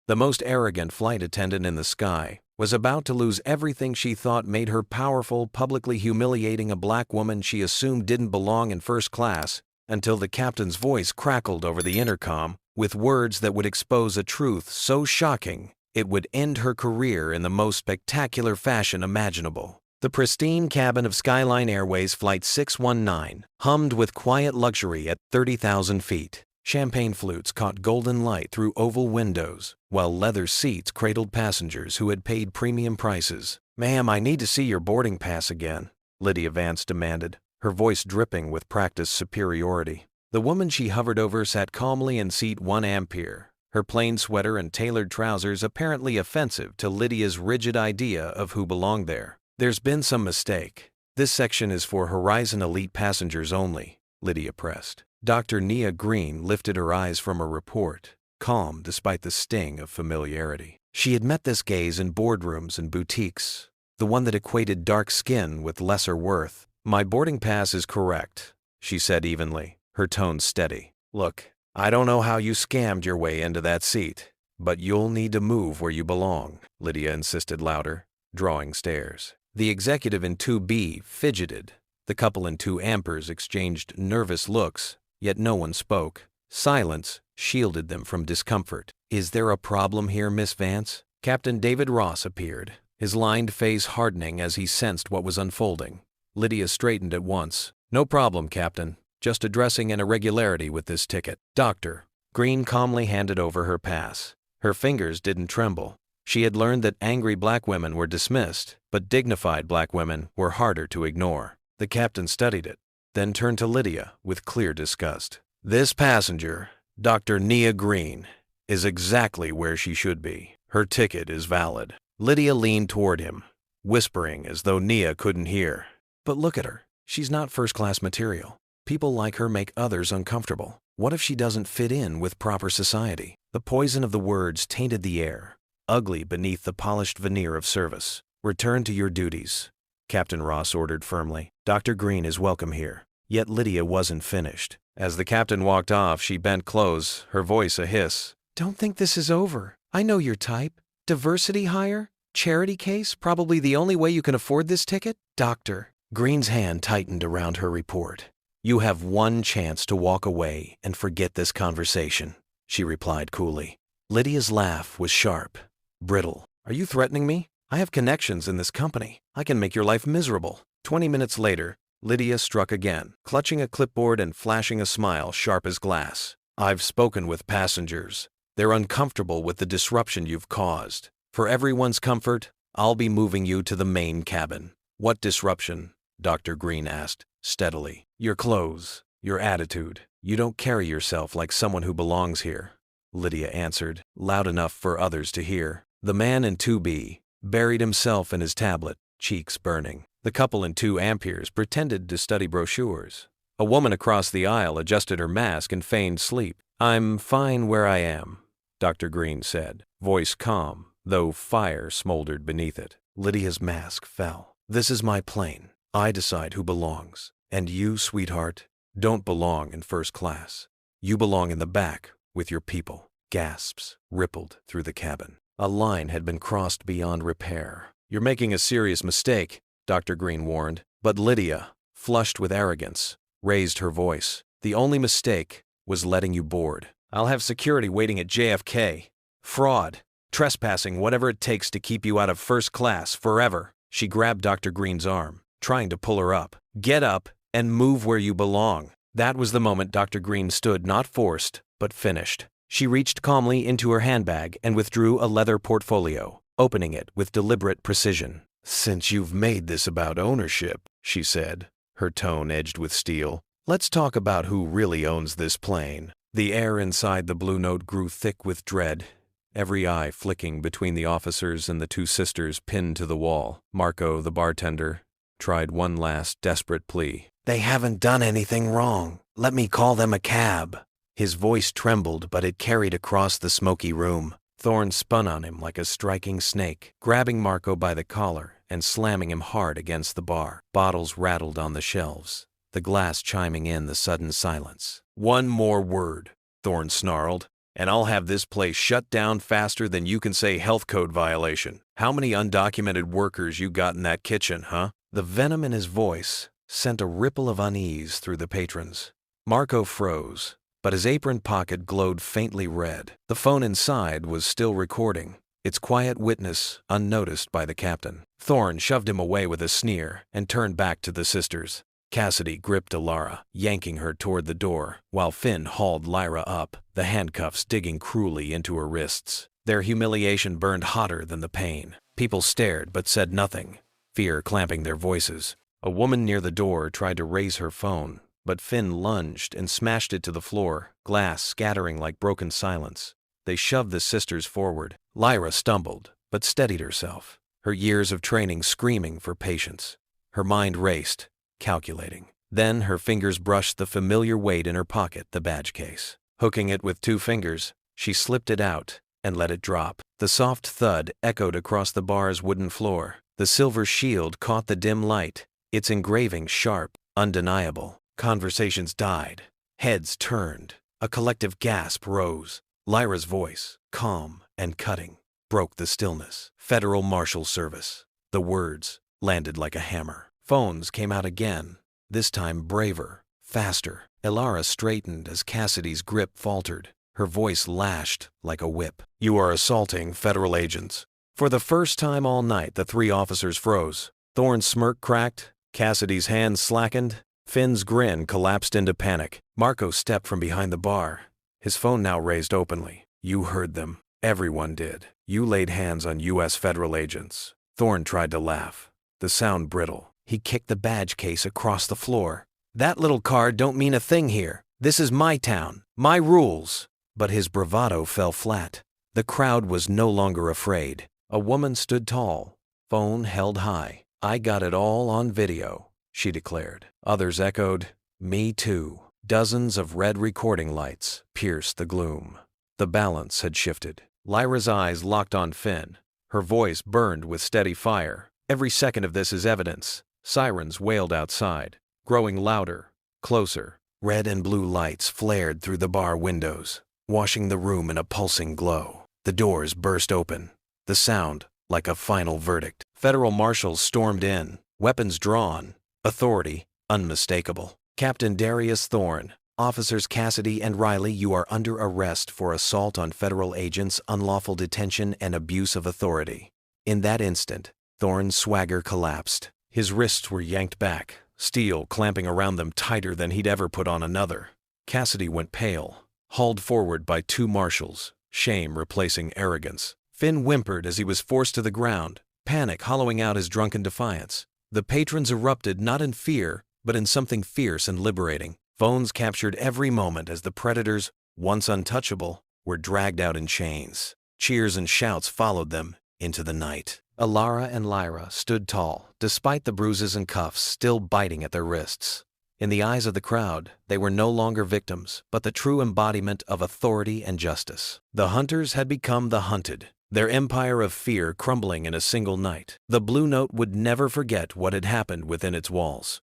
The most arrogant flight attendant in the sky was about to lose everything she thought made her powerful, publicly humiliating a black woman she assumed didn't belong in first class, until the captain's voice crackled over the intercom with words that would expose a truth so shocking it would end her career in the most spectacular fashion imaginable. The pristine cabin of Skyline Airways Flight 619 hummed with quiet luxury at 30,000 feet. Champagne flutes caught golden light through oval windows, while leather seats cradled passengers who had paid premium prices. "Ma'am, I need to see your boarding pass again," Lydia Vance demanded, her voice dripping with practiced superiority. The woman she hovered over sat calmly in seat 1 Ampere, her plain sweater and tailored trousers apparently offensive to Lydia's rigid idea of who belonged there. "There's been some mistake. This section is for Horizon Elite passengers only," Lydia pressed. Dr. Nia Green lifted her eyes from a report, calm despite the sting of familiarity. She had met this gaze in boardrooms and boutiques, the one that equated dark skin with lesser worth. "My boarding pass is correct," she said evenly, her tone steady. "Look, I don't know how you scammed your way into that seat, but you'll need to move where you belong," Lydia insisted louder, drawing stairs. The executive in 2B fidgeted. The couple in 2 Amperes exchanged nervous looks, yet no one spoke. Silence shielded them from discomfort. "Is there a problem here, Miss Vance?" Captain David Ross appeared, his lined face hardening as he sensed what was unfolding. Lydia straightened at once. "No problem, Captain. Just addressing an irregularity with this ticket." "Doctor." Green calmly handed over her pass. Her fingers didn't tremble. She had learned that angry black women were dismissed, but dignified black women were harder to ignore. The captain studied it, then turned to Lydia with clear disgust. "This passenger, Dr. Nia Green, is exactly where she should be. Her ticket is valid." Lydia leaned toward him, whispering as though Nia couldn't hear. "But look at her. She's not first-class material. People like her make others uncomfortable. What if she doesn't fit in with proper society?" The poison of the words tainted the air, ugly beneath the polished veneer of service. "Return to your duties," Captain Ross ordered firmly. "Dr. Green is welcome here." Yet Lydia wasn't finished. As the captain walked off, she bent close, her voice a hiss. "Don't think this is over. I know your type. Diversity hire? Charity case? Probably the only way you can afford this ticket? Doctor." Green's hand tightened around her report. "You have one chance to walk away and forget this conversation," she replied coolly. Lydia's laugh was sharp, brittle. "Are you threatening me? I have connections in this company. I can make your life miserable." 20 minutes later, Lydia struck again, clutching a clipboard and flashing a smile sharp as glass. "I've spoken with passengers. They're uncomfortable with the disruption you've caused. For everyone's comfort, I'll be moving you to the main cabin." "What disruption?" Dr. Green asked, steadily. "Your clothes, your attitude. You don't carry yourself like someone who belongs here," Lydia answered, loud enough for others to hear. The man in 2B buried himself in his tablet, cheeks burning. The couple in 2 Amperes pretended to study brochures. A woman across the aisle adjusted her mask and feigned sleep. "I'm fine where I am," Dr. Green said, voice calm, though fire smoldered beneath it. Lydia's mask fell. "This is my plane. I decide who belongs. And you, sweetheart, don't belong in first class. You belong in the back with your people." Gasps rippled through the cabin. A line had been crossed beyond repair. "You're making a serious mistake," Dr. Green warned. But Lydia, flushed with arrogance, raised her voice. "The only mistake was letting you board. I'll have security waiting at JFK. Fraud, trespassing, whatever it takes to keep you out of first class forever." She grabbed Dr. Green's arm, trying to pull her up. "Get up and move where you belong." That was the moment Dr. Green stood, not forced, but finished. She reached calmly into her handbag and withdrew a leather portfolio, opening it with deliberate precision. "Since you've made this about ownership," she said, her tone edged with steel, "let's talk about who really owns this plane." The air inside the Blue Note grew thick with dread, every eye flicking between the officers and the 2 sisters pinned to the wall. Marco, the bartender, tried one last desperate plea. "They haven't done anything wrong. Let me call them a cab." His voice trembled, but it carried across the smoky room. Thorne spun on him like a striking snake, grabbing Marco by the collar and slamming him hard against the bar. Bottles rattled on the shelves, the glass chiming in the sudden silence. "One more word," Thorne snarled, and I'll have this place shut down faster than you can say health code violation. How many undocumented workers you got in that kitchen, huh?" The venom in his voice sent a ripple of unease through the patrons. Marco froze, but his apron pocket glowed faintly red. The phone inside was still recording, its quiet witness unnoticed by the captain. Thorne shoved him away with a sneer and turned back to the sisters. Cassidy gripped Alara, yanking her toward the door, while Finn hauled Lyra up, the handcuffs digging cruelly into her wrists. Their humiliation burned hotter than the pain. People stared but said nothing, fear clamping their voices. A woman near the door tried to raise her phone, but Finn lunged and smashed it to the floor, glass scattering like broken silence. They shoved the sisters forward. Lyra stumbled, but steadied herself, her years of training screaming for patience. Her mind raced, calculating. Then her fingers brushed the familiar weight in her pocket, the badge case. Hooking it with 2 fingers, she slipped it out and let it drop. The soft thud echoed across the bar's wooden floor. The silver shield caught the dim light, its engraving sharp, undeniable. Conversations died. Heads turned. A collective gasp rose. Lyra's voice, calm and cutting, broke the stillness. "Federal Marshal Service." The words landed like a hammer. Phones came out again, this time braver, faster. Alara straightened as Cassidy's grip faltered. Her voice lashed like a whip. "You are assaulting federal agents." For the first time all night, the 3 officers froze. Thorne's smirk cracked, Cassidy's hands slackened, Finn's grin collapsed into panic. Marco stepped from behind the bar, his phone now raised openly. "You heard them. Everyone did. You laid hands on U.S. federal agents." Thorne tried to laugh, the sound brittle. He kicked the badge case across the floor. "That little card don't mean a thing here. This is my town, my rules." But his bravado fell flat. The crowd was no longer afraid. A woman stood tall, phone held high. "I got it all on video," she declared. Others echoed, "Me too." Dozens of red recording lights pierced the gloom. The balance had shifted. Lyra's eyes locked on Finn. Her voice burned with steady fire. "Every second of this is evidence." Sirens wailed outside, growing louder, closer. Red and blue lights flared through the bar windows, washing the room in a pulsing glow. The doors burst open, the sound like a final verdict. Federal marshals stormed in, weapons drawn, authority unmistakable. "Captain Darius Thorne, Officers Cassidy and Riley, you are under arrest for assault on federal agents, unlawful detention, and abuse of authority." In that instant, Thorne's swagger collapsed. His wrists were yanked back, steel clamping around them tighter than he'd ever put on another. Cassidy went pale, hauled forward by 2 marshals, shame replacing arrogance. Finn whimpered as he was forced to the ground, panic hollowing out his drunken defiance. The patrons erupted not in fear, but in something fierce and liberating. Phones captured every moment as the predators, once untouchable, were dragged out in chains. Cheers and shouts followed them into the night. Alara and Lyra stood tall, despite the bruises and cuffs still biting at their wrists. In the eyes of the crowd, they were no longer victims, but the true embodiment of authority and justice. The hunters had become the hunted, their empire of fear crumbling in a single night. The Blue Note would never forget what had happened within its walls.